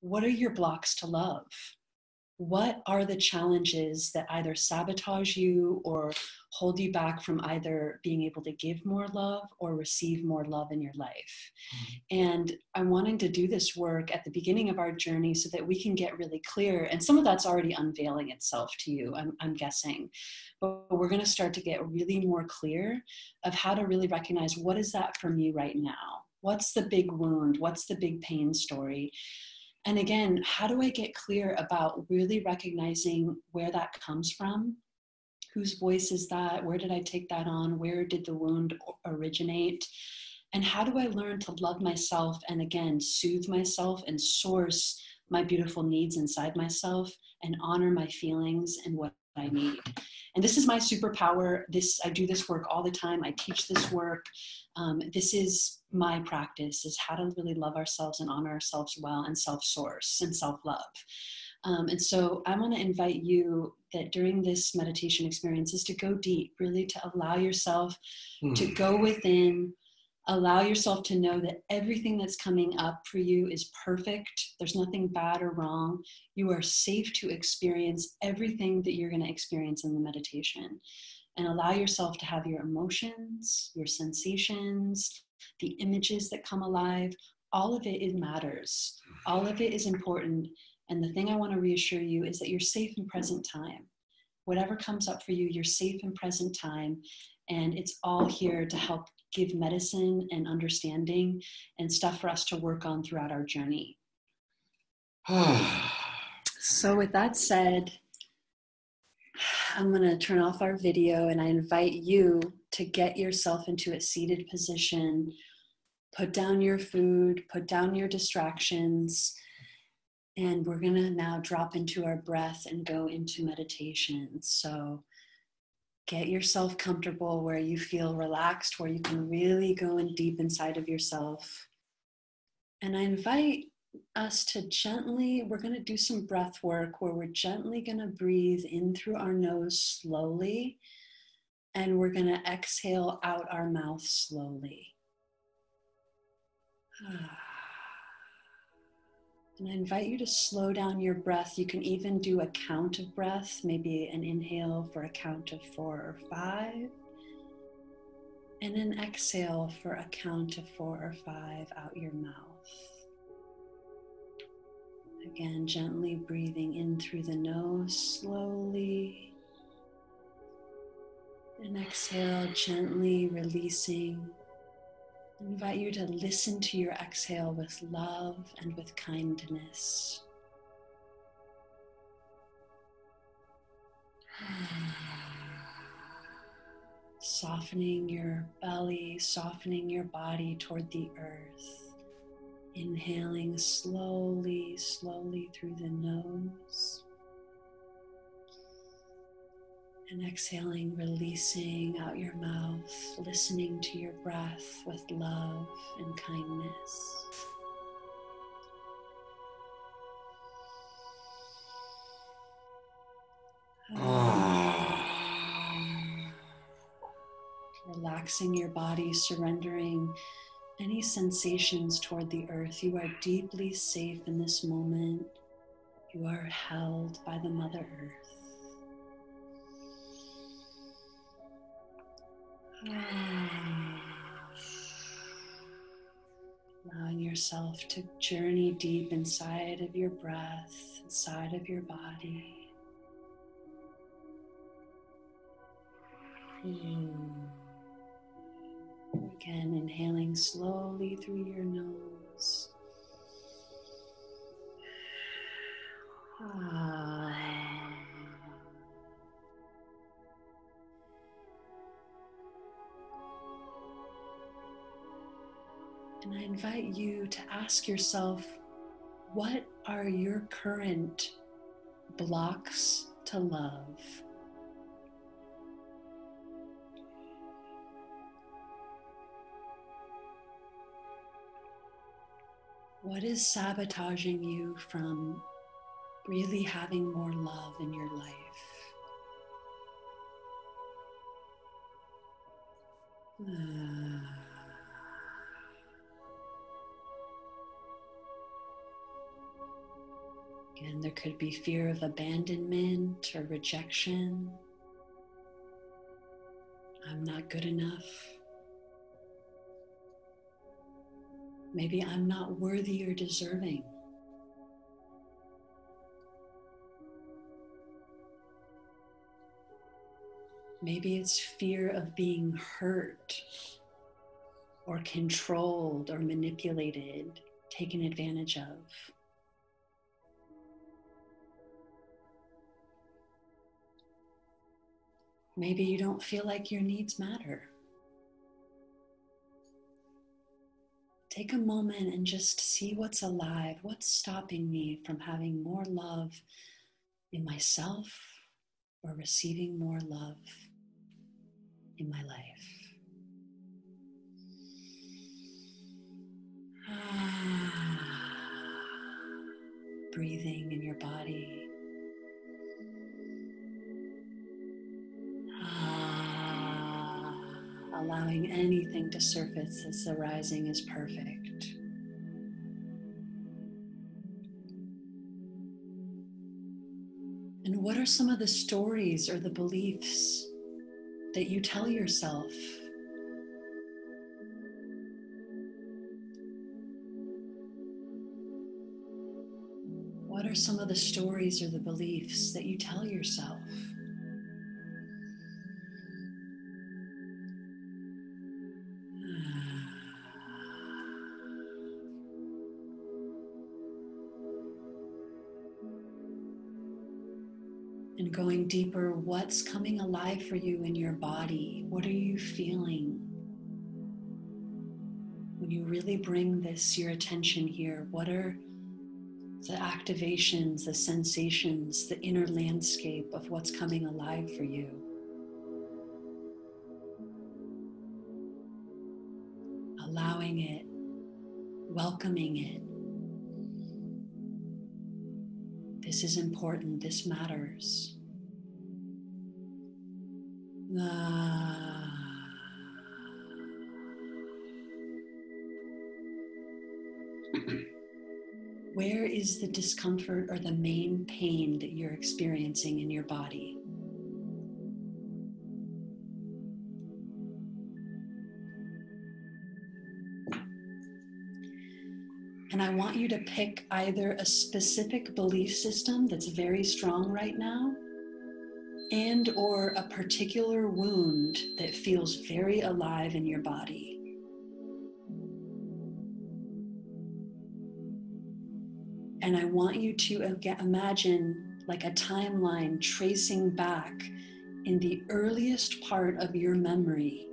what are your blocks to love? What are the challenges that either sabotage you or hold you back from either being able to give more love or receive more love in your life? And I'm wanting to do this work at the beginning of our journey so that we can get really clear. And some of that's already unveiling itself to you, I'm guessing. But we're going to start to get really more clear of how to really recognize, what is that for me right now? What's the big wound? What's the big pain story? And again, how do I get clear about really recognizing where that comes from? Whose voice is that? Where did I take that on? Where did the wound originate? And how do I learn to love myself and again, soothe myself and source my beautiful needs inside myself and honor my feelings and what I need? And this is my superpower. I do this work all the time. I teach this work. This is my practice, is how to really love ourselves and honor ourselves well and self-source and self-love. And so I want to invite you that during this meditation experience is to go deep, really to allow yourself to go within, allow yourself to know that everything that's coming up for you is perfect. There's nothing bad or wrong. You are safe to experience everything that you're going to experience in the meditation. And allow yourself to have your emotions, your sensations, the images that come alive. All of it matters. All of it is important. And the thing I want to reassure you is that you're safe in present time. Whatever comes up for you, you're safe in present time. And it's all here to help give medicine and understanding and stuff for us to work on throughout our journey. So with that said, I'm going to turn off our video and I invite you to get yourself into a seated position. Put down your food, put down your distractions, and we're going to now drop into our breath and go into meditation. So get yourself comfortable where you feel relaxed, where you can really go in deep inside of yourself. And I invite us to gently, we're going to do some breath work where we're gently going to breathe in through our nose slowly, and we're going to exhale out our mouth slowly. And I invite you to slow down your breath. You can even do a count of breath, maybe an inhale for a count of 4 or 5, and an exhale for a count of 4 or 5 out your mouth. Again, gently breathing in through the nose slowly, and exhale, gently releasing. I invite you to listen to your exhale with love and with kindness. Softening your belly, softening your body toward the earth. Inhaling slowly, slowly through the nose. And exhaling, releasing out your mouth, listening to your breath with love and kindness. Relaxing your body, surrendering any sensations toward the earth. You are deeply safe in this moment. You are held by the Mother Earth. Allowing yourself to journey deep inside of your breath, inside of your body. Again, inhaling slowly through your nose. And I invite you to ask yourself, what are your current blocks to love? What is sabotaging you from really having more love in your life? Again, there could be fear of abandonment or rejection. I'm not good enough. Maybe I'm not worthy or deserving. Maybe it's fear of being hurt or controlled or manipulated, taken advantage of. Maybe you don't feel like your needs matter. Take a moment and just see what's alive, what's stopping me from having more love in myself or receiving more love in my life. Breathing in your body. Allowing anything to surface that's arising is perfect. And what are some of the stories or the beliefs that you tell yourself? What are some of the stories or the beliefs that you tell yourself? And going deeper, what's coming alive for you in your body? What are you feeling? When you really bring your attention here, what are the activations, the sensations, the inner landscape of what's coming alive for you? Allowing it, welcoming it. This is important, this matters. Where is the discomfort or the main pain that you're experiencing in your body? And I want you to pick either a specific belief system that's very strong right now, and or a particular wound that feels very alive in your body. And I want you to imagine like a timeline tracing back in the earliest part of your memory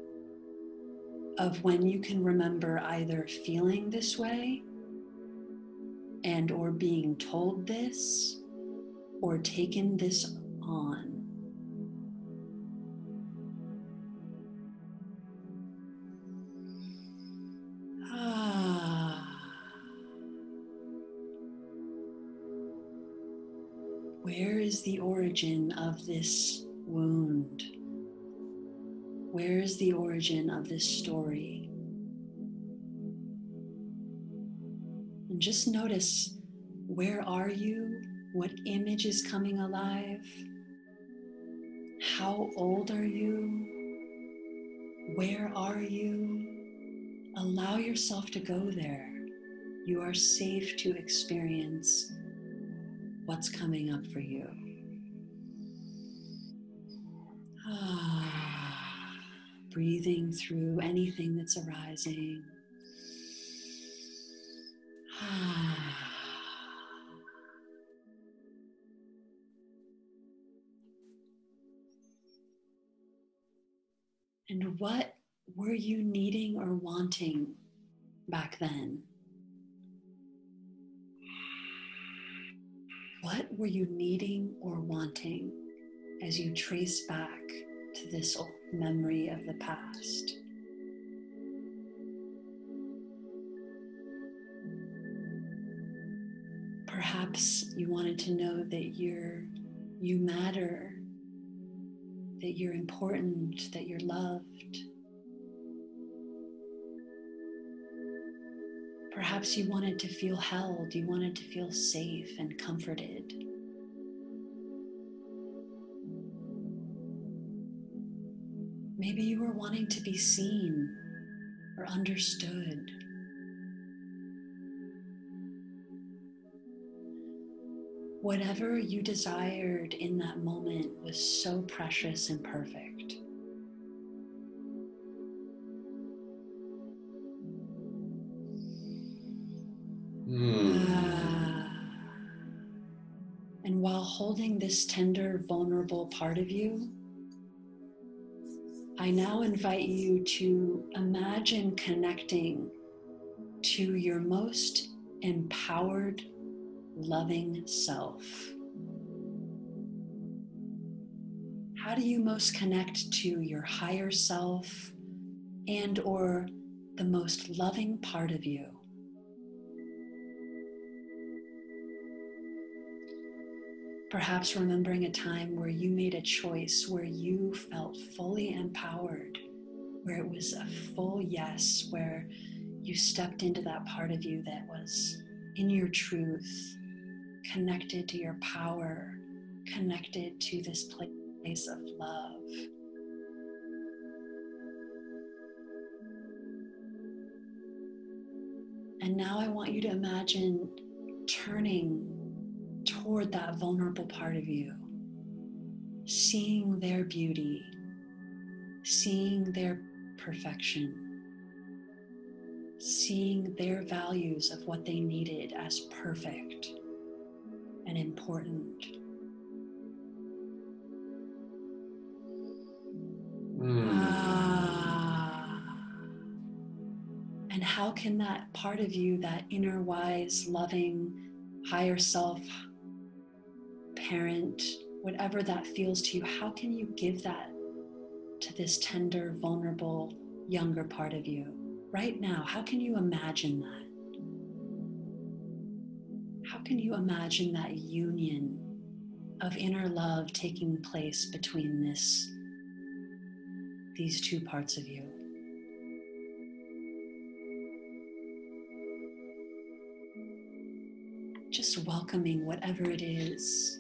of when you can remember either feeling this way and or being told this or taken this on. Where is the origin of this wound? Where is the origin of this story? And just notice, where are you? What image is coming alive? How old are you? Where are you? Allow yourself to go there. You are safe to experience what's coming up for you. Breathing through anything that's arising. And what were you needing or wanting back then? What were you needing or wanting as you trace back to this old memory of the past? Perhaps you wanted to know that you matter, that you're important, that you're loved. Perhaps you wanted to feel held, you wanted to feel safe and comforted. Maybe you were wanting to be seen or understood. Whatever you desired in that moment was so precious and perfect. And while holding this tender, vulnerable part of you, I now invite you to imagine connecting to your most empowered, loving self. How do you most connect to your higher self and or the most loving part of you? Perhaps remembering a time where you made a choice, where you felt fully empowered, where it was a full yes, where you stepped into that part of you that was in your truth, connected to your power, connected to this place of love. And now I want you to imagine turning toward that vulnerable part of you, seeing their beauty, seeing their perfection, seeing their values of what they needed as perfect and important. And how can that part of you, that inner wise, loving, higher self, parent, whatever that feels to you, how can you give that to this tender, vulnerable, younger part of you right now? How can you imagine that? How can you imagine that union of inner love taking place between these two parts of you? Just welcoming whatever it is.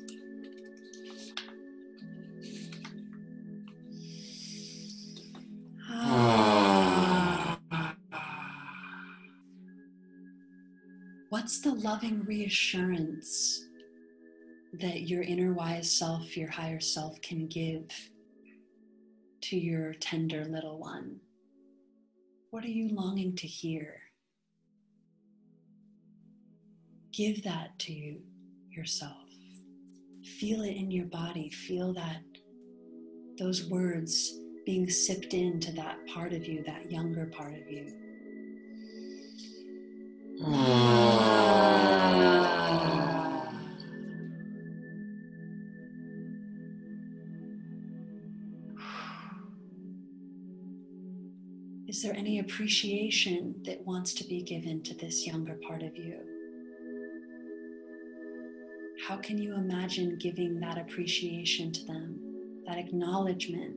What's the loving reassurance that your inner wise self, your higher self, can give to your tender little one? What are you longing to hear? Give that to yourself. Feel it in your body. Feel that, those words being sipped into that part of you, that younger part of you. Is there any appreciation that wants to be given to this younger part of you? How can you imagine giving that appreciation to them, that acknowledgement?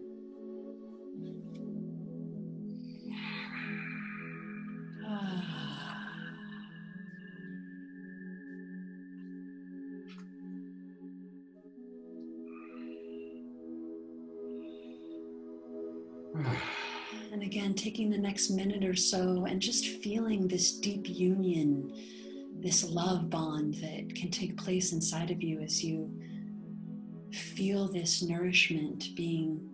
And again, taking the next minute or so and just feeling this deep union, this love bond that can take place inside of you as you feel this nourishment being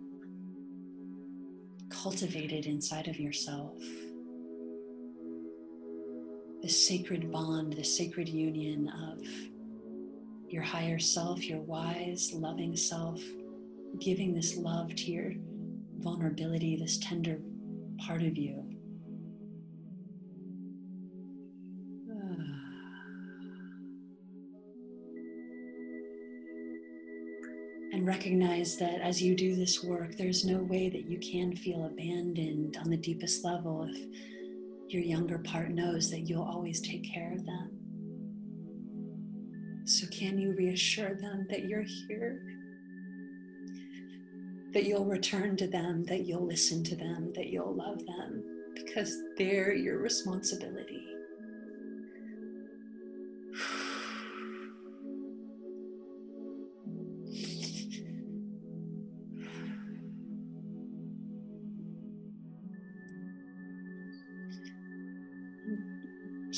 cultivated inside of yourself. This sacred bond, this sacred union of your higher self, your wise, loving self, giving this love to your vulnerability, this tender part of you. And recognize that as you do this work, there's no way that you can feel abandoned on the deepest level if your younger part knows that you'll always take care of them. So can you reassure them that you're here? That you'll return to them, that you'll listen to them, that you'll love them, because they're your responsibility.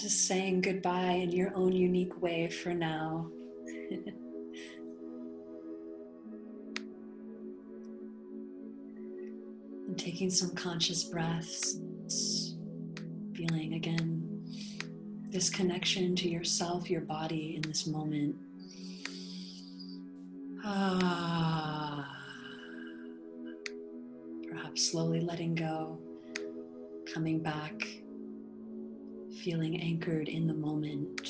Just saying goodbye in your own unique way for now. And taking some conscious breaths, feeling again this connection to yourself, your body in this moment. Perhaps slowly letting go, coming back, feeling anchored in the moment.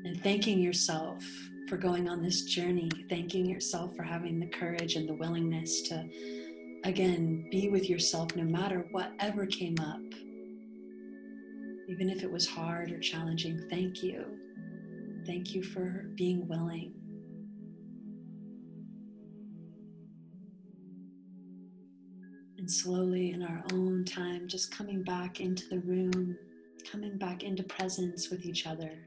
And thanking yourself for going on this journey, thanking yourself for having the courage and the willingness to, again, be with yourself no matter whatever came up. Even if it was hard or challenging, thank you. Thank you for being willing. And slowly in our own time, just coming back into the room, coming back into presence with each other.